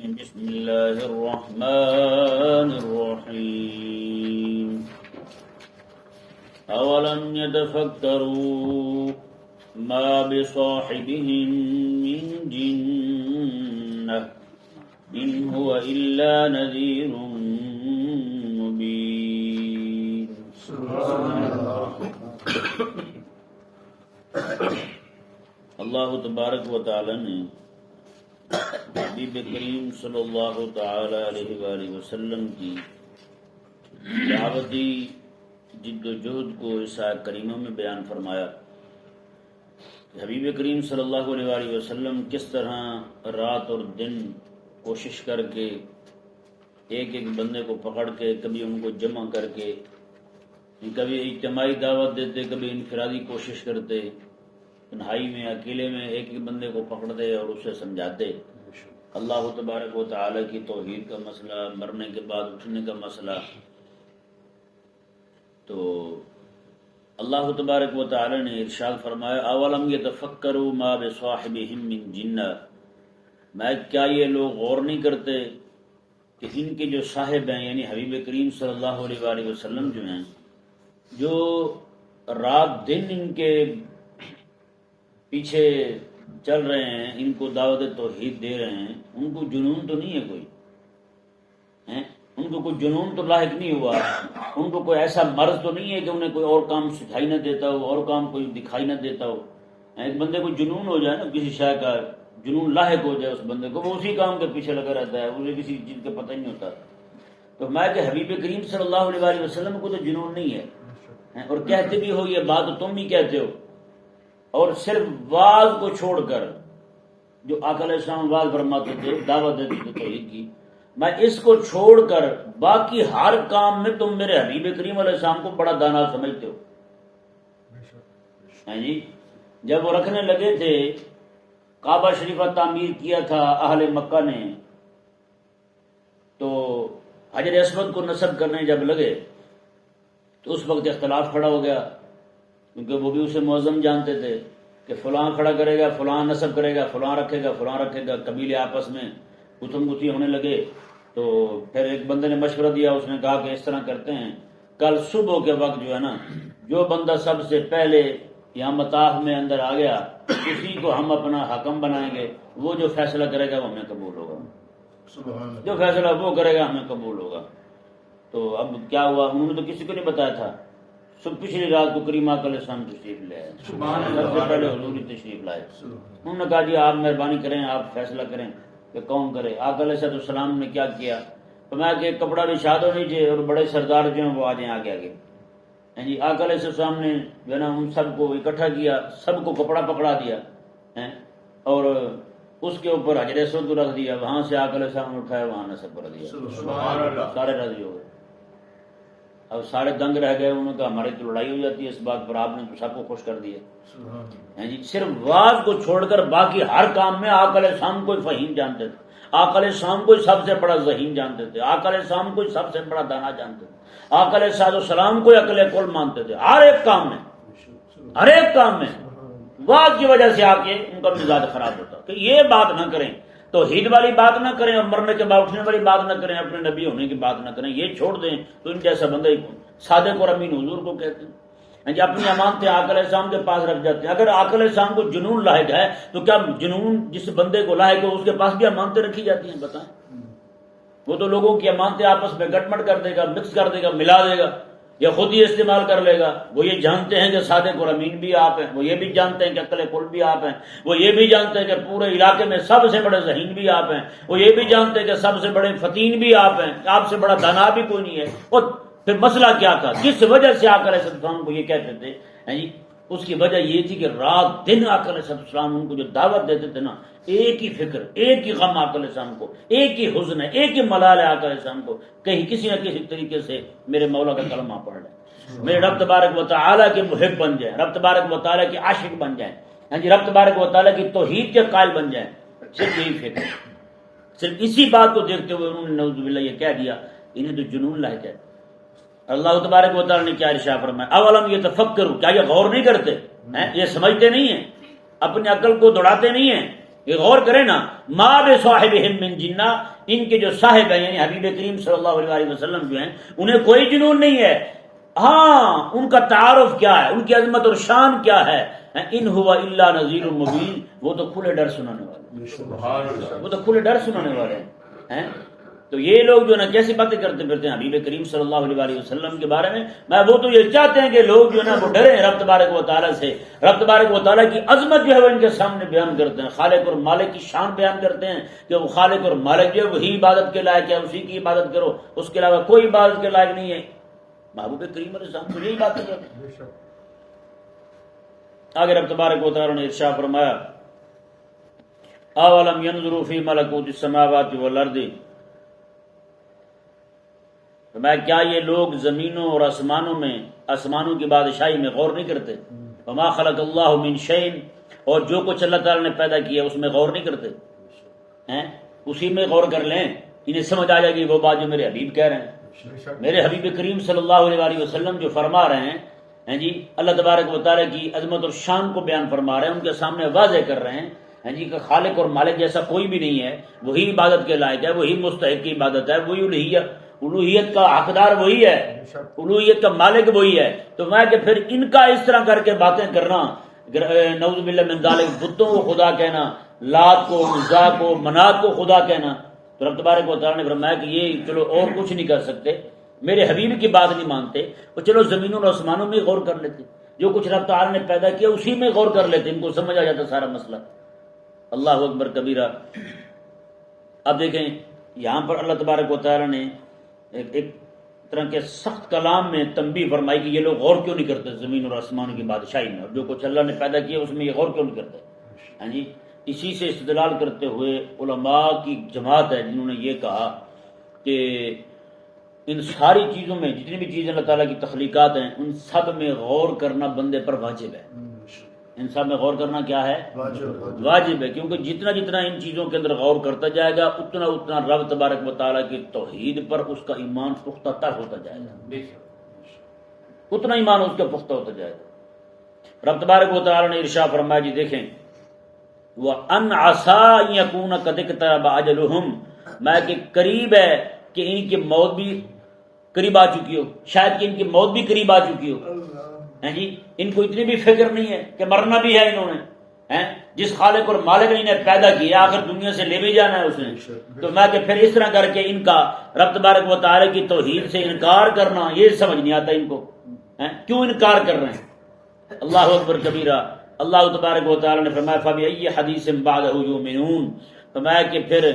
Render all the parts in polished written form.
بسم اللہ الرحمن الرحیم اولم يتفکروا ما بصاحبهم من جنہ ان هو الا نذیر مبین. اللہ تبارک و تعالی نے حبیب کریم صلی اللہ تعالی علیہ وآلہ وسلم کی دعوتی جد و جہد کو اس آیت کریمہ میں بیان فرمایا کہ حبیب کریم صلی اللہ علیہ وآلہ وسلم کس طرح رات اور دن کوشش کر کے ایک ایک بندے کو پکڑ کے کبھی ان کو جمع کر کے کبھی اجتماعی دعوت دیتے، کبھی انفرادی کوشش کرتے، تنہائی میں اکیلے میں ایک ایک بندے کو پکڑتے اور اسے سمجھاتے. اللہ تبارک و تعالی کی توحید کا مسئلہ، مرنے کے بعد اٹھنے کا مسئلہ. تو اللہ تبارک و تعالی نے ارشاد فرمایا اولم یتفکروا ما بصاحبہم من جنہ، میں کیا یہ لوگ غور نہیں کرتے کہ ان کے جو صاحب ہیں یعنی حبیب کریم صلی اللہ علیہ وآلہ وسلم جو ہیں، جو رات دن ان کے پیچھے چل رہے ہیں، ان کو دعوت توحید دے رہے ہیں، ان کو جنون تو نہیں ہے کوئی، ان کو کوئی جنون تو لاحق نہیں ہوا، ان کو کوئی ایسا مرض تو نہیں ہے کہ انہیں کوئی اور کام سکھائی نہ دیتا ہو، اور کام کوئی دکھائی نہ دیتا ہو. ایک بندے کو جنون ہو جائے نا، کسی شے کا جنون لاحق ہو جائے اس بندے کو، وہ اسی کام کے پیچھے لگا رہتا ہے، اسے کسی چیز کا پتہ ہی نہیں ہوتا. تو میں کہ حبیب کریم صلی اللہ علیہ وآلہ وسلم کو تو جنون نہیں ہے، اور کہتے بھی ہو یہ بات تم بھی کہتے ہو، اور صرف واز کو چھوڑ کر جو آقا علیہ السلام واز فرماتے تھے، دعوت دیتے تھے توحید کی، میں اس کو چھوڑ کر باقی ہر کام میں تم میرے حبیب کریم علیہ السلام کو بڑا دانا سمجھتے ہو. جی جب وہ رکھنے لگے تھے، کعبہ شریفہ تعمیر کیا تھا اہل مکہ نے، تو حجر اسود کو نصب کرنے جب لگے تو اس وقت اختلاف کھڑا ہو گیا، کیونکہ وہ بھی اسے معظم جانتے تھے کہ فلاں کھڑا کرے گا، فلاں نصب کرے گا، فلاں رکھے گا، فلاں رکھے گا. قبیلے آپس میں گتھم گتھی ہونے لگے. تو پھر ایک بندے نے مشورہ دیا، اس نے کہا کہ اس طرح کرتے ہیں، کل صبح کے وقت جو ہے نا، جو بندہ سب سے پہلے یہاں مطاف میں اندر آ گیا اسی کو ہم اپنا حکم بنائیں گے، وہ جو فیصلہ کرے گا وہ ہمیں قبول ہوگا، جو فیصلہ وہ کرے گا ہمیں قبول ہوگا. تو اب کیا ہوا، انہوں نے تو کسی کو نہیں بتایا تھا. پچھلی رات کو کریم آقا علیہ السلام تشریف لے آئے، سب سے پہلے حضور تشریف لائے. انہوں نے کہا جی آپ مہربانی کریں، آپ فیصلہ کریں کہ کون کرے. آقا علیہ السلام نے کیا کیا، فرمایا کہ کپڑا بچھا دو نیچے اور بڑے سردار جو ہیں وہ آ جائیں آگے آگے. جی آقا علیہ السلام نے جو ہے نا ان سب کو اکٹھا کیا، سب کو کپڑا پکڑا دیا اور اس کے اوپر حجر اسود کو رکھ دیا. وہاں سے آقا علیہ السلام نے اٹھایا، وہاں نصب کر دیا. سارے راضی ہو گئے. اب سارے دنگ رہ گئے، انہوں نے کہا ہماری تو لڑائی ہو جاتی ہے اس بات پر، آپ نے تو سب کو خوش کر دیا. جی صرف واز کو چھوڑ کر باقی ہر کام میں آقا علیہ السلام کو فہیم جانتے تھے، آقا علیہ السلام کو سب سے بڑا ذہین جانتے تھے، آقا علیہ السلام کو سب سے بڑا دانا جانتے تھے، آقا علیہ السلام کو عقل کل مانتے تھے. ہر ایک کام میں، ہر ایک کام میں واز کی وجہ سے آ کے ان کا مزاج خراب ہوتا کہ یہ بات نہ کریں، توحید والی بات نہ کریں، اور مرنے کے بعد اٹھنے والی بات نہ کریں، اپنے نبی ہونے کی بات نہ کریں، یہ چھوڑ دیں. تو ان جیسا بندہ ہی صادق اور امین حضور کو کہتے ہیں. اپنی امانتیں آقا علیہ السلام کے پاس رکھ جاتے ہیں. اگر آقا علیہ السلام کو جنون لاحق ہے تو کیا جنون جس بندے کو لاحق ہو اس کے پاس بھی امانتیں رکھی جاتی ہیں؟ بتائیں. وہ تو لوگوں کی امانتیں آپس میں گٹ مٹ کر دے گا، مکس کر دے گا، ملا دے گا، یا خود ہی استعمال کر لے گا. وہ یہ جانتے ہیں کہ صادق اور امین بھی آپ ہیں، وہ یہ بھی جانتے ہیں کہ عقل کل بھی آپ ہیں، وہ یہ بھی جانتے ہیں کہ پورے علاقے میں سب سے بڑے ذہین بھی آپ ہیں، وہ یہ بھی جانتے ہیں کہ سب سے بڑے فتین بھی آپ ہیں، آپ سے بڑا دانا بھی کوئی نہیں ہے. اور پھر مسئلہ کیا تھا، کس وجہ سے آقا علیہ السلام کو یہ کہتے تھے؟ اس کی وجہ یہ تھی کہ رات دن آقا علیہ السلام ان کو جو دعوت دیتے تھے نا، ایک ہی فکر، ایک ہی غم آقا علیہ السلام کو، ایک ہی حزن ہے، ایک ہی ملال ہے آقا علیہ السلام کو، کہیں کسی نہ کسی طریقے سے میرے مولا کا کلمہ پڑھ لیں، میرے رب تبارک و تعالیٰ کے محب بن جائیں، رب تبارک و تعالیٰ کے عاشق بن جائیں، رب تبارک و تعالیٰ کی توحید کے قائل بن جائیں. صرف یہی فکر، صرف اسی بات کو دیکھتے ہوئے انہوں نے نعوذ باللہ یہ کہہ دیا انہیں تو جنون لاحق ہے. اللہ تبارک و تعالیٰ نے کیا ارشاد فرمایا، اولم یتفکروا، کیا یہ غور نہیں کرتے ہیں، یہ سمجھتے نہیں ہیں، اپنی عقل کو دوڑاتے نہیں ہیں یہ غور کریں نا، ما بصاحبہم من جنہ، ان کے جو صاحب ہیں یعنی حبیب کریم صلی اللہ علیہ وسلم جو ہیں انہیں کوئی جنون نہیں ہے، ہاں ان کا تعارف کیا ہے، ان کی عظمت اور شان کیا ہے، ان ہوا الا نذیر مبین، وہ تو کھلے ڈر سنانے والے، وہ تو کھلے ڈر سنانے والے ہیں۔ تو یہ لوگ جو نا کیسی باتیں کرتے پھرتے ہیں حبیب کریم صلی اللہ علیہ وسلم کے بارے میں وہ تو یہ چاہتے ہیں کہ لوگ جو ہے نا وہ ڈریں رب تبارک و تعالیٰ سے، رب تبارک و تعالیٰ کی عظمت جو ہے وہ ان کے سامنے بیان کرتے ہیں، خالق اور مالک کی شان بیان کرتے ہیں کہ وہ خالق اور مالک جو ہے وہی عبادت کے لائق ہے، اسی کی عبادت کرو، اس کے علاوہ کوئی عبادت کے لائق نہیں ہے۔ محبوب کریم علیہ السلام تو یہی بات ہے۔ آگے رب تبارک و تعالیٰ نے ارشاد فرمایا اولم ينظروا في ملكوت السماوات والارض، فرمایا کیا یہ لوگ زمینوں اور آسمانوں کی بادشاہی میں غور نہیں کرتے؟ وما خلق اللہ من شیء، اور جو کچھ اللہ تعالیٰ نے پیدا کیا اس میں غور نہیں کرتے ہیں؟ اسی میں غور کر لیں، انہیں سمجھ آ جائے گی وہ بات جو میرے حبیب کہہ رہے ہیں، میرے حبیب کریم صلی اللہ علیہ وسلم جو فرما رہے ہیں جی، اللہ تبارک و تعالیٰ کی عظمت اور شان کو بیان فرما رہے ہیں، ان کے سامنے واضح کر رہے ہیں جی کہ خالق اور مالک جیسا کوئی بھی نہیں ہے، وہی عبادت کے لائق ہے، وہی مستحق کی عبادت ہے، وہی الوہیت کا حقدار وہی ہے، الوہیت کا مالک وہی ہے۔ تو میں کہ پھر ان کا اس طرح کر کے باتیں کرنا، نعوذ باللہ من ذالک، بتوں کو خدا کہنا، لات کو، عزا کو، منات کو خدا کہنا، تو رب تبارک و تعالیٰ نے فرمایا کہ یہ چلو اور کچھ نہیں کر سکتے، میرے حبیب کی بات نہیں مانتے، وہ چلو زمینوں اور آسمانوں میں غور کر لیتے، جو کچھ رب تعالیٰ نے پیدا کیا اسی میں غور کر لیتے، ان کو سمجھ آ جاتا سارا مسئلہ۔ اللہ اکبر کبیرہ۔ اب دیکھیں یہاں پر اللہ تبارک و تعالیٰ نے ایک طرح کے سخت کلام میں تنبیہ فرمائی کہ یہ لوگ غور کیوں نہیں کرتے زمین اور آسمانوں کی بادشاہی میں، اور جو کچھ اللہ نے پیدا کیا اس میں یہ غور کیوں نہیں کرتے؟ ہاں جی، اسی سے استدلال کرتے ہوئے علماء کی جماعت ہے جنہوں نے یہ کہا کہ ان ساری چیزوں میں جتنی بھی چیزیں اللہ تعالیٰ کی تخلیقات ہیں ان سب میں غور کرنا بندے پر واجب ہے۔ ان سب میں غور کرنا کیا ہے؟ واجب ہے، کیونکہ جتنا جتنا ان چیزوں کے اندر غور کرتا جائے گا اتنا اتنا رب تبارک و تعالیٰ کی توحید پر اس کا ایمان پختہ تر ہوتا جائے گا، اتنا ایمان اس کا پختہ ہوتا جائے گا۔ رب تبارک و تعالیٰ نے ارشاد فرمایا جی دیکھیں وَأَنْ عَسَىٰ أَن يَكُونَ قَدِ اقْتَرَبَ أَجَلُهُمْ، میں کہ قریب ہے کہ ان کی موت بھی قریب آ چکی ہو، شاید کہ ان کی موت بھی قریب آ چکی ہو، جی ان کو اتنی بھی فکر نہیں ہے کہ مرنا بھی ہے انہوں نے، جس خالق اور مالک نے انہیں پیدا کیا آخر دنیا سے لے بھی جانا ہے اس نے، تو میں کہ پھر اس طرح کر کے ان کا رب تبارک و تعالیٰ کی توحید سے انکار کرنا یہ سمجھ نہیں آتا ان کو، کیوں انکار کر رہے ہیں؟ اللہ اکبر کبیرہ۔ اللہ تبارک و تعالیٰ نے فرمایا فَبِأَيِّ حَدِيثٍ بَعْدَهُ يُؤْمِنُونَ، فرمایا کہ پھر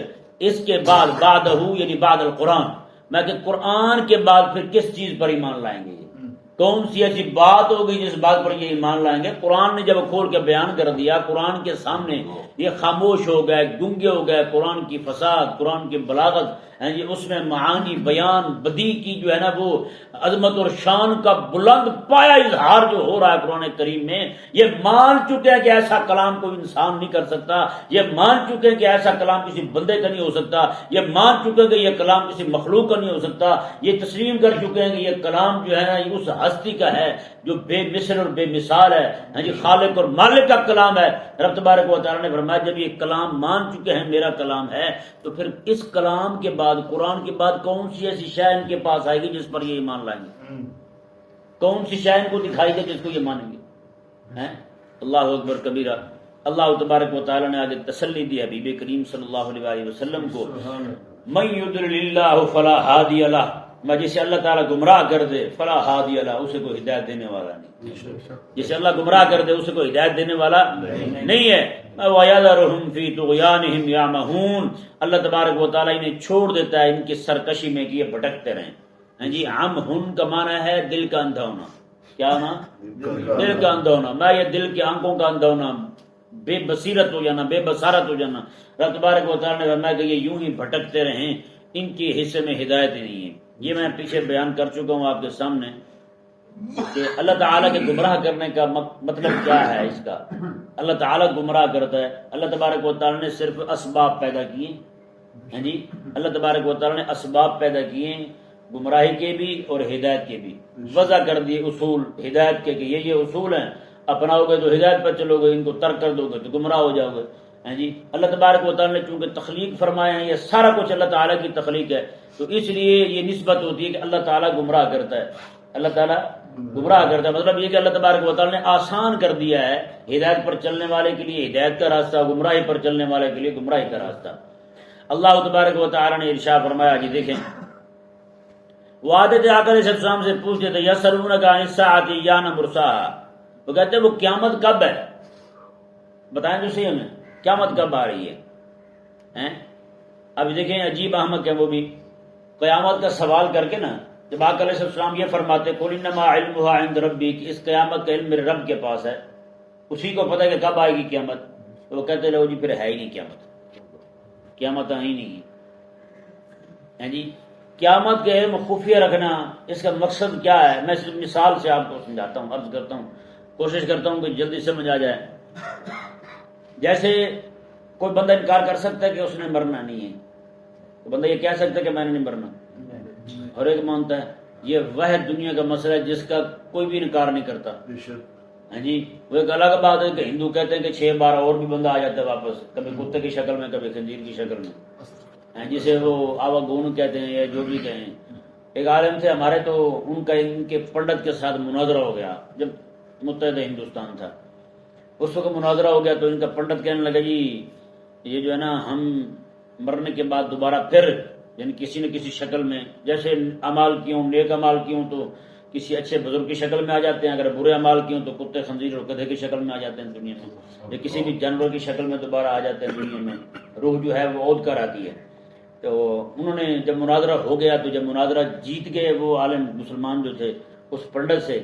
اس کے بعد بعدہ یعنی بعد القرآن، میں کہ قرآن کے بعد پھر کس چیز پر ایمان لائیں گے؟ کون سی ایسی بات ہوگی جس بات پر یہ ایمان لائیں گے؟ قرآن نے جب کھول کے بیان کر دیا، قرآن کے سامنے یہ خاموش ہو گئے، گنگے ہو گئے، قرآن کی فساد، قرآن کی بلاغت جی اس میں معانی بیان بدی کی جو ہے نا وہ عظمت اور شان کا بلند پایا اظہار جو ہو رہا ہے قرآن کریم میں، یہ مان چکے ہیں کہ ایسا کلام کوئی انسان نہیں کر سکتا، یہ مان چکے ہیں کہ ایسا کلام کسی بندے کا نہیں ہو سکتا، یہ مان چکے ہیں کہ یہ کلام کسی مخلوق کا نہیں ہو سکتا، یہ تسلیم کر چکے ہیں کہ یہ کلام جو ہے نا یہ اس ہستی کا ہے جو بے مثل اور بے مثال ہے، ہاں جی خالق اور مالک کا کلام ہے۔ رب تبارک و تعالیٰ نے فرمایا جب یہ کلام مان چکے ہیں میرا کلام ہے تو پھر اس کلام کے بعد قرآن کے بعد کون سی ایسی شے ان کے پاس آئے گی جس پر یہ ایمان لائیں گے؟ کون سی شے ان کو دکھائی دے جس کو یہ مانیں گے؟ اللہ اکبر کبیرہ۔ اللہ تبارک و تعالیٰ نے آگے تسلی دی حبیب کریم صلی اللہ علیہ وسلم کو، من یضلل اللہ فلا ہادی لہ، میں جسے اللہ تعالیٰ گمراہ کر دے فلا ہادی لہ، اسے کوئی ہدایت دینے والا نہیں، جسے اللہ گمراہ کر دے اسے کوئی ہدایت دینے والا نہیں ہے۔ وَيَذَرُهُمْ فِي طُغْيَانِهِمْ يَعْمَهُونَ، اللہ تبارک و تعالیٰ انہیں چھوڑ دیتا ہے ان کی سرکشی میں کہ یہ بھٹکتے رہیں۔ ہاں جی عمہن کا معنی ہے دل کا اندھا ہونا، کیا ہونا؟ دل کا اندھا ہونا، میں یہ دل کے آنکھوں کا اندھا ہونا، بے بصیرت ہو جانا، بے بصارت ہو جانا۔ رب تبارک و تعالیٰ نے فرمایا کہ یہ یوں ہی بھٹکتے رہیں، ان کے حصے میں ہدایت ہی نہیں ہے۔ یہ میں پیچھے بیان کر چکا ہوں آپ کے سامنے کہ اللہ تعالیٰ کے گمراہ کرنے کا مطلب کیا ہے اس کا۔ اللہ تعالیٰ گمراہ کرتا ہے، اللہ تبارک و تعالیٰ نے صرف اسباب پیدا کیے، ہاں جی اللہ تبارک و تعالیٰ نے اسباب پیدا کیے گمراہی کے بھی اور ہدایت کے بھی، وضع کر دیے اصول ہدایت کے کہ یہ اصول ہیں، اپناؤ گے تو ہدایت پر چلو گے، ان کو ترک کر دو گے تو گمراہ ہو جاؤ گے۔ جی اللہ تبارک و تعالیٰ نے چونکہ تخلیق فرمایا ہے، یہ سارا کچھ اللہ تعالیٰ کی تخلیق ہے، تو اس لیے یہ نسبت ہوتی ہے کہ اللہ تعالیٰ گمراہ کرتا ہے، اللہ تعالیٰ گمراہ کرتا ہے، مطلب یہ کہ اللہ تبارک و تعالیٰ نے آسان کر دیا ہے ہدایت پر چلنے والے کے لیے ہدایت کا راستہ، گمراہی پر چلنے والے کے لیے گمراہی کا راستہ۔ اللہ تبارک و تعالیٰ نے ارشاد فرمایا، جی دیکھیں وہ آتے تھے آ کر اس السلام سے پوچھتے تھے یسألونک عن الساعۃ ایان مرساہا، وہ کہتے ہیں وہ قیامت کب ہے، بتائیں تو صحیح ہمیں قیامت کب آ رہی ہے۔ اب دیکھیں عجیب احمق ہے وہ بھی، قیامت کا سوال کر کے نا جب آقا علیہ السلام یہ فرماتے قل انما علمها عند ربی، کہ اس قیامت کا علم میرے رب کے پاس ہے، اسی کو پتہ ہے کہ کب آئے گی قیامت، تو وہ کہتے لو جی پھر ہے ہی نہیں قیامت آ ہی نہیں ہے جی۔ قیامت کے علم خفیہ رکھنا اس کا مقصد کیا ہے، میں صرف مثال سے آپ کو سمجھاتا ہوں، عرض کرتا ہوں، کوشش کرتا ہوں کہ جلدی سمجھ آ جائے۔ جیسے کوئی بندہ انکار کر سکتا ہے کہ اس نے مرنا نہیں ہے، تو بندہ یہ کہہ سکتا ہے کہ میں نے نہیں مرنا، اور ایک مانتا ہے، یہ واحد دنیا کا مسئلہ ہے جس کا کوئی بھی انکار نہیں کرتا۔ ہاں جی، وہ ایک الگ بات ہے کہ ہندو کہتے ہیں کہ 6 بار اور بھی بندہ آ جاتا ہے واپس، کبھی کتے کی شکل میں کبھی خنزیر کی شکل میں، جسے وہ آوا گون کہتے ہیں یا جو بھی کہیں۔ ایک عالم تھے ہمارے، تو ان کے پنڈت کے ساتھ مناظرہ ہو گیا جب متحدہ ہندوستان تھا، اس وقت مناظرہ ہو گیا، تو ان کا پنڈت کہنے لگا جی یہ جو ہے نا ہم مرنے کے بعد دوبارہ پھر یعنی کسی نہ کسی شکل میں، جیسے اعمال کی ہوں، نیک اعمال کی ہوں تو کسی اچھے بزرگ کی شکل میں آ جاتے ہیں، اگر برے اعمال کی ہوں تو کتے خنزیر اور گدھے کی شکل میں آ جاتے ہیں دنیا میں، یا کسی بھی جانور کی شکل میں دوبارہ آ جاتے ہیں دنیا میں، روح جو ہے وہ عود کر آتی ہے۔ تو انہوں نے جب مناظرہ ہو گیا، تو جب مناظرہ جیت گئے وہ عالم مسلمان جو تھے اس پنڈت سے،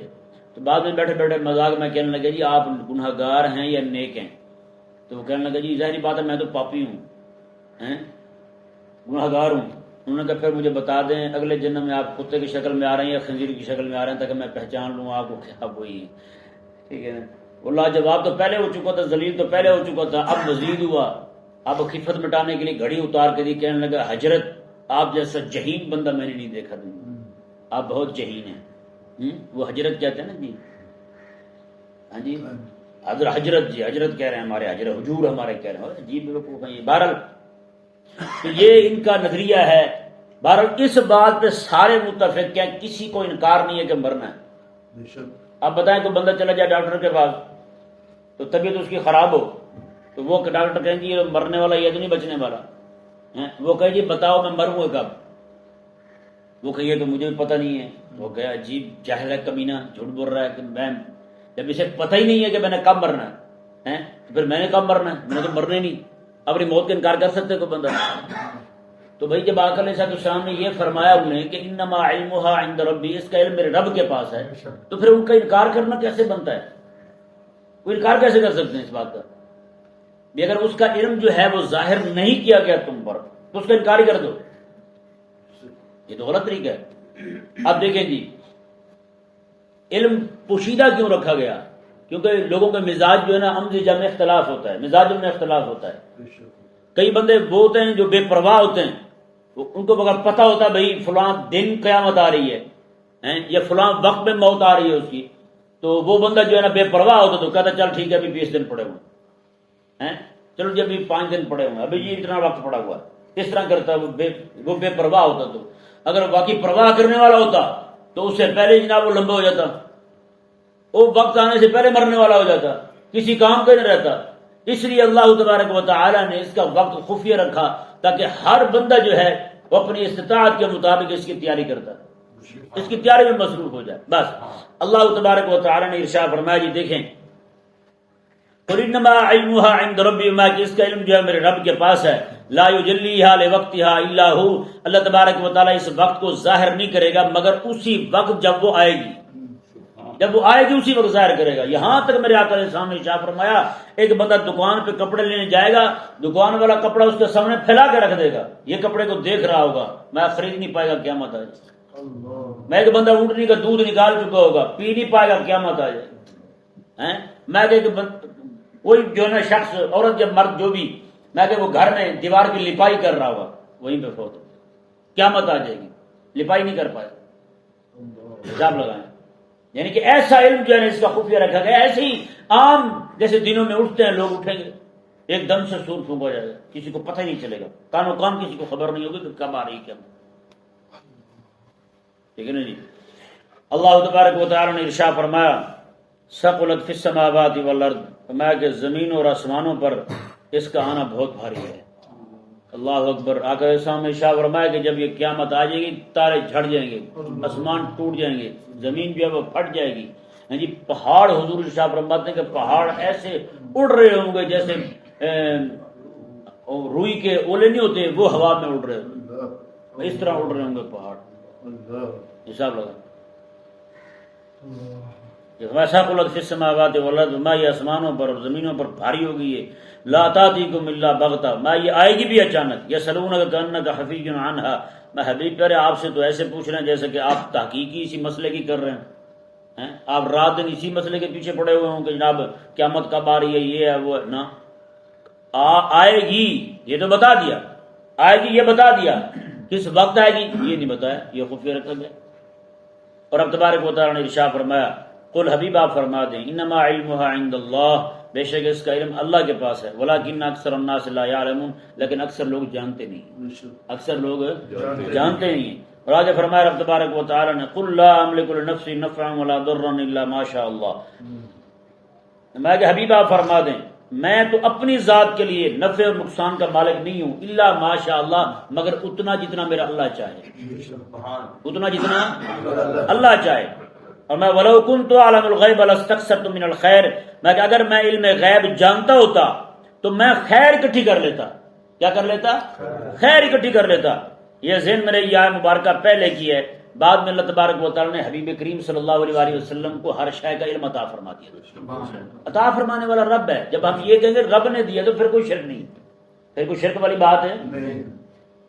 تو بعد میں بیٹھے بیٹھے مذاق میں کہنے لگے جی آپ گناہ گار ہیں یا نیک ہیں، تو وہ کہنے لگا جی ظاہری بات ہے میں تو پاپی ہوں، گناہ گار ہوں۔ انہوں نے کہا پھر مجھے بتا دیں اگلے جنم میں آپ کتے کی شکل میں آ رہے ہیں یا خنزیر کی شکل میں آ رہے ہیں، تاکہ میں پہچان لوں آپ کو کیا وہی ہے، ٹھیک ہے نا۔ اللہ جواب تو پہلے ہو چکا تھا، ذلیل تو پہلے ہو چکا تھا، اب مزید ہوا، اب خفت مٹانے کے لیے گھڑی اتار کے دی، کہنے لگا حضرت آپ جیسا جہین بندہ میں نے نہیں دیکھا دنیا، آپ بہت جہین ہیں۔ وہ حضرت کہتے ہیں نا جی، ہاں جی حضرت، جی حضرت کہہ رہے ہیں ہمارے، حضرت حضور ہمارے کہہ رہے ہیں جی، بالکل یہ بہرحال تو یہ ان کا نظریہ ہے۔ بہرحال اس بات پہ سارے متفق ہیں، کسی کو انکار نہیں ہے کہ مرنا ہے۔ اب بتائیں تو بندہ چلا جائے ڈاکٹر کے پاس، تو طبیعت اس کی خراب ہو، تو وہ ڈاکٹر کہیں گے یہ مرنے والا یہ تو نہیں بچنے والا، وہ کہے جی بتاؤ میں مروں گا کب، وہ کہیے تو مجھے بھی پتہ نہیں ہے، وہ کہے عجیب جاہل ہے کمینہ، جھوٹ بول رہا ہے کہ میں جب اسے پتہ ہی نہیں ہے کہ میں نے کب مرنا ہے تو پھر میں نے کب مرنا ہے، میں نے تو مرنا ہی نہیں، اپنی موت کا انکار کر سکتے کوئی بندہ؟ تو بھائی جب آقا علیہ السلام نے یہ فرمایا انہیں کہ انما علمها عند ربی، اس کا علم میرے رب کے پاس ہے، تو پھر ان کا انکار کرنا کیسے بنتا ہے؟ وہ انکار کیسے کر سکتے ہیں اس بات کا؟ بھی اگر اس کا علم جو ہے وہ ظاہر نہیں کیا گیا تم پر تو اس کا انکار ہی کر دو، یہ تو غلط طریقہ ہے۔ اب دیکھیں جی علم پوشیدہ کیوں رکھا گیا؟ کیونکہ لوگوں کا مزاج جو ہے نا امزجہ میں اختلاف ہوتا ہے، مزاجوں میں اختلاف ہوتا ہے۔ کئی بندے وہ ہوتے ہیں جو بے پرواہ ہوتے ہیں، ان کو اگر پتہ ہوتا ہے بھائی فلاں دن قیامت آ رہی ہے یا فلاں وقت میں موت آ رہی ہے اس کی، تو وہ بندہ جو ہے نا بے پرواہ ہوتا تو کہتا چل ٹھیک ہے ابھی 20 دن پڑے ہوئے ہیں، چلو جی ابھی 5 دن پڑے ہوئے ہیں، ابھی یہ اتنا وقت پڑا ہوا ہے، اس طرح کرتا وہ بے پرواہ ہوتا۔ تو اگر واقعی پرواہ کرنے والا ہوتا تو اس سے پہلے جناب وہ لمبا ہو جاتا، وہ وقت آنے سے پہلے مرنے والا ہو جاتا، کسی کام کا نہیں رہتا۔ اس لیے اللہ تبارک و تعالی نے اس کا وقت خفیہ رکھا تاکہ ہر بندہ جو ہے وہ اپنی استطاعت کے مطابق اس کی تیاری کرتا، اس کی تیاری میں مصروف ہو جائے بس۔ اللہ تبارک و تعالی نے ارشاد فرمایا جی دیکھیں قل انما علمها عند ربی، ما کہ اس کا علم جو ہے میرے رب کے پاس ہے، لا یجلیها لوقتها الا هو، اللہ تبارک و تعالی اس وقت کو ظاہر نہیں کرے گا مگر اسی وقت جب وہ آئے گی، جب وہ آئے گی اسی وقت ظاہر کرے گا۔ یہاں تک میرے آقا علیہ السلام نے ارشاد فرمایا ایک بندہ دکان پہ کپڑے لینے جائے گا، دکان والا کپڑا اس کے سامنے پھیلا کے رکھ دے گا، یہ کپڑے کو دیکھ رہا ہوگا، میں خرید نہیں پائے گا قیامت آ جائے۔ میں ایک بندہ اونٹنی کا دودھ نکال چکا ہوگا، پی نہیں پائے گا قیامت آ جائے۔ میں کہ کوئی جو ہے نا شخص عورت یا مرد جو بھی، میں کہ وہ گھر میں دیوار کی لپائی کر رہا ہوگا، وہیں پہ فوت ہو، قیامت آ جائے گی، لپائی نہیں کر پائے، حساب لگائیں۔ یعنی کہ ایسا علم جو ہے نا اس کا خفیہ رکھا گیا، ایسے ہی عام جیسے دنوں میں اٹھتے ہیں لوگ اٹھیں گے، ایک دم سے سور پھونکا جائے گا، کسی کو پتہ ہی نہیں چلے گا، کان و کان کسی کو خبر نہیں ہوگی کہ کب آ رہی کیا، ٹھیک ہے نا جی۔ اللہ تبارک و تعالی نے ارشاد فرمایا ثقلت فی السماوات والارض، فرمایا کہ زمینوں اور آسمانوں پر اس کا آنا بہت بھاری ہے۔ اللہ اکبر۔ آقا اسلام نے ارشاد فرمایا کہ جب یہ قیامت آ جائے گی تارے جھڑ جائیں گے، آسمان ٹوٹ جائیں گے، زمین جو ہے وہ پھٹ جائے گی، جی پہاڑ، حضور ارشاد فرماتے ہیں کہ پہاڑ ایسے اڑ رہے ہوں گے جیسے روئی کے اولے نہیں ہوتے وہ ہوا میں اڑ رہے ہوں گے، اس طرح اڑ رہے ہوں گے پہاڑ، حساب لگا۔ ثقلت فی السماوات والارض، ما یہ آسمانوں پر اور زمینوں پر بھاری ہو گئی ہے، لا تاتیکم الا بغتہ، ما یہ آئے گی بھی اچانک، یسألونک کأنک حفی عنہا، میں حبیب پیارے آپ سے تو ایسے پوچھ رہے ہیں جیسے کہ آپ تحقیقی اسی مسئلے کی کر رہے ہیں، آپ رات دن اسی مسئلے کے پیچھے پڑے ہوئے ہوں کہ جناب قیامت کب آ رہی ہے، یہ ہے وہ ہے نا، آئے گی یہ تو بتا دیا، آئے گی یہ بتا دیا، کس وقت آئے گی یہ نہیں بتایا، یہ خفیہ رکھا گیا۔ اور اب تبارک و تعالی نے ارشاد فرمایا قل حبیب آپ فرما دیں انما علمها عند اللہ، بے شک اس کا علم اللہ کے پاس ہے، ولکن اکثر الناس لا يعلمون، لیکن اکثر لوگ جانتے نہیں، اکثر لوگ جانتے نہیں ہیں۔ اور آگے فرمایا رب تبارک و تعالی نے قل لا املک لنفسی نفعا ولا ضرا الا ما شاء اللہ، میں کہ حبیب آپ فرما دیں میں تو اپنی ذات کے لیے نفع اور نقصان کا مالک نہیں ہوں، الا ما شاء اللہ، مگر اتنا جتنا میرا اللہ چاہے، اتنا جتنا اللہ چاہے۔ اور میں وَلَوْ كُنْتُ أَعْلَمُ الْغَيْبَ لَاسْتَكْثَرْتُ مِنَ الْخَيْرِ، میں کہ اگر میں علم غیب جانتا ہوتا تو میں خیر اکٹھی کر لیتا، کیا کر لیتا؟ خیر اکٹھی کر لیتا۔ یہ ذہن میرے یہ آیت مبارکہ پہلے کی ہے، بعد میں اللہ تبارک و تعالی نے حبیب کریم صلی اللہ علیہ وآلہ وسلم کو ہر شے کا علم عطا فرما دیا۔ عطا فرمانے والا رب ہے، جب ہم یہ کہیں گے رب نے دیا تو پھر کوئی شرک نہیں، پھر کوئی شرک والی بات ہے؟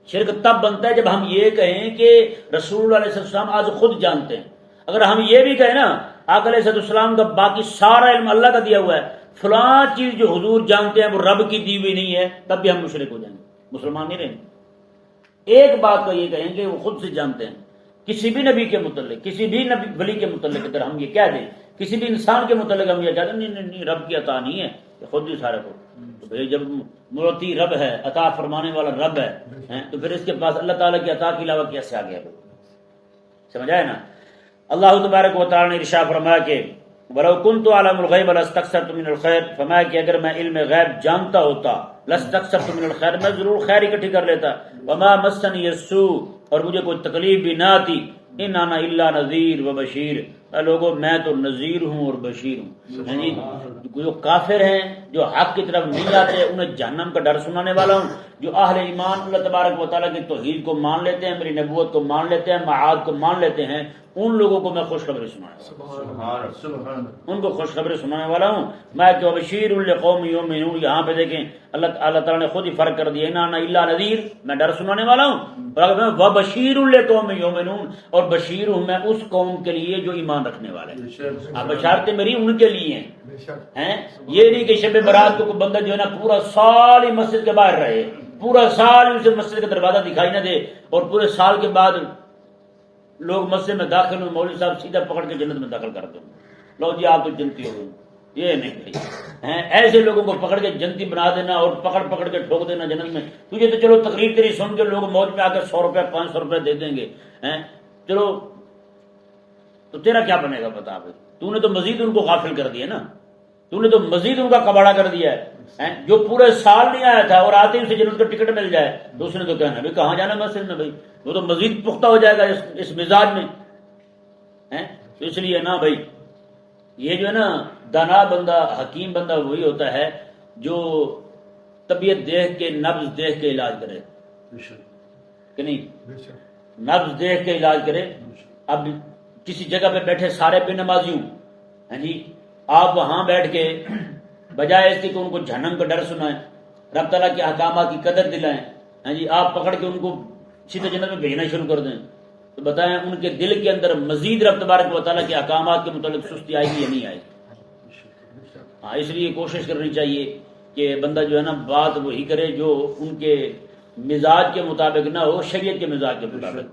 شرک تب بنتا ہے جب ہم یہ کہیں کہ رسول اللہ علیہ السلام آج خود جانتے ہیں۔ اگر ہم یہ بھی کہیں نا آقا علیہ السلام کا باقی سارا علم اللہ کا دیا ہوا ہے، فلاں چیز جو حضور جانتے ہیں وہ رب کی دی ہوئی نہیں ہے، تب بھی ہم مشرک ہو جائیں گے، مسلمان نہیں رہیں گے۔ ایک بات تو یہ کہیں کہ وہ خود سے جانتے ہیں، کسی بھی نبی کے متعلق، کسی بھی نبی ولی کے متعلق اگر ہم یہ کہہ دیں، کسی بھی انسان کے متعلق ہم یہ کہہ دیں نہیں رب کی عطا نہیں ہے، یہ خود ہی سارے کو، تو پھر جب معطی رب ہے، عطا فرمانے والا رب ہے، تو پھر اس کے پاس اللہ تعالیٰ کی عطا کے علاوہ کیسے آ گیا؟ سمجھ آئے نا؟ اللہ تبارک و تعالی نے ارشاد فرمایا کہ وَلَوْ كُنْتُ أَعْلَمُ الْغَيْبَ لَاسْتَكْثَرْتُ مِنَ الْخَيْرِ، فرمایا کہ اگر میں علم غیب جانتا ہوتا لَاسْتَكْثَرْتُ مِنَ الْخَيْرِ، میں ضرور خیر اکٹھی کر لیتا، وَمَا مَسَّنِيَ السُّوءُ، اور مجھے کوئی تکلیف بھی نہ آتی، إِنْ أَنَا إِلَّا نَذِيرٌ وَبَشِيرٌ، اے لوگوں میں تو نذیر ہوں اور بشیر ہوں، جی جو کافر ہیں جو حق کی طرف نہیں آتے انہیں جہنم کا ڈر سنانے والا ہوں، جو اہل ایمان اللہ تبارک و تعالیٰ کی توحید کو مان لیتے ہیں، میری نبوت کو مان لیتے ہیں، معاد کو مان لیتے ہیں، ان لوگوں کو میں خوشخبری سنانے والا ہوں، ان کو خوشخبری سنانے والا ہوں میں کہ بشیر لقوم یؤمنون۔ یہاں پہ دیکھیں اللہ تعالیٰ نے خود ہی فرق کر دیا، انا الا نذیر، میں ڈر سنانے والا ہوں، اور اگر میں وبشیر لقوم یؤمنون، اور بشیر ہوں میں اس قوم کے لیے جو ایمان رکھنے والے ہیں، بشارتیں میری ان کے لیے ہیں، یہ نہیں کہ شب برات کو کوئی بندہ جو ہے نا پورا سال ہی مسجد کے باہر رہے، پورا سال اسے مسجد کا دروازہ دکھائی نہ دے، اور پورے سال کے بعد لوگ مسجد میں داخل ہوئے مولوی صاحب سیدھا پکڑ کے جنت میں داخل کرتے ہیں، لو جی آپ تو جنتی ہو گئے، یہ نہیں بھائی، ایسے لوگوں کو پکڑ کے جنتی بنا دینا اور پکڑ کے ٹھوک دینا جنت میں، تجھے تو چلو تقریر تیری سن کے لوگ موج میں آ کے 100 روپے 500 روپے دے دیں گے، چلو تو تیرا کیا بنے گا بتا بھائی، تو نے تو مزید ان کو غافل کر دیا نا، تو نے تو مزید ان کا کباڑا کر دیا ہے، جو پورے سال نہیں آیا تھا اور آتے ہی اسے جنت کا ٹکٹ مل جائے تو اس نے تو کہنا بھائی کہاں جانا مسجد میں، بھائی وہ تو مزید پختہ ہو جائے گا اس مزاج میں، تو اس لیے نا بھائی یہ جو ہے نا دانا بندہ حکیم بندہ وہی ہوتا ہے جو طبیعت دیکھ کے نبض دیکھ کے علاج کرے، کہ نہیں نبض دیکھ کے علاج کرے۔ اب کسی جگہ پہ بیٹھے سارے بے نمازی ہوں، جی آپ وہاں بیٹھ کے بجائے اس کے کہ ان کو جہنم کا ڈر سنائیں، رب تعالیٰ کے احکامات کی قدر دلائیں، جی آپ پکڑ کے ان کو سیدھے جنت میں بھیجنا شروع کر دیں، تو بتائیں ان کے دل کے اندر مزید رب تبارک و تعالیٰ کے احکامات کے متعلق سستی آئے گی یا نہیں آئے گی؟ اس لیے کوشش کرنی چاہیے کہ بندہ جو ہے نا بات وہی کرے جو ان کے مزاج کے مطابق نہ ہو، شریعت کے مزاج کے مطابق،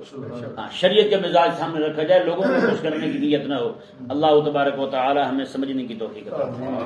شریعت کے مزاج سامنے رکھا جائے، لوگوں کو خوش کرنے کی نیت نہ ہو۔ اللہ تبارک و تعالی ہمیں سمجھنے کی توفیق عطا فرمائے۔